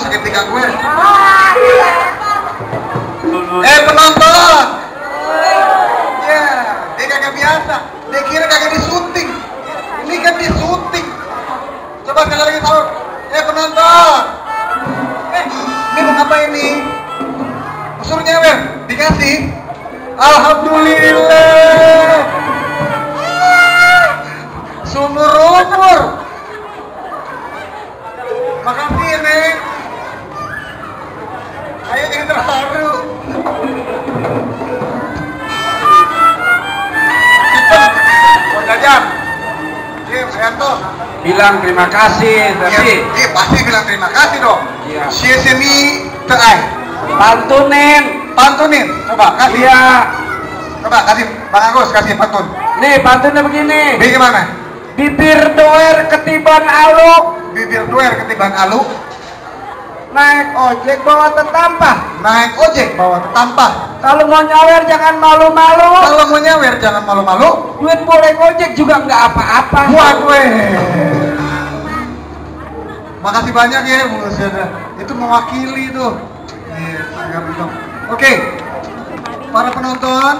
sakit tiga gue. Penonton. Ya, dia kagak biasa. Dia kira kagak disyuting. Ini kan disyuting. Coba sekali lagi tahu. Penonton. Ini mau ngapain nih? Suruh nyawer, dikasih. Alhamdulillah. Sumur umur. Makasih ya, Neng. Ayo jangan terharu. Mau jajan? Yanto. Bilang terima kasih, tapi Iya, pasti bilang terima kasih dong. Iya. Sini teai. Pantunin. Coba kasih. Iya. Coba kasih Bang Agus, kasih pantun. Nih pantunnya begini. Bagaimana? Bibir doer ketiban aluk, Bibir doer ketiban aluk, naik ojek bawa tetampah. naik ojek bawa tampah. Kalau mau nyawer jangan malu-malu. Kalau mau nyawer jangan malu-malu. Duit boleh ojek juga nggak apa-apa. Buat gue. Makasih banyak ya, buset. Itu mewakili tuh. Iya, sangat betul. Oke, para penonton.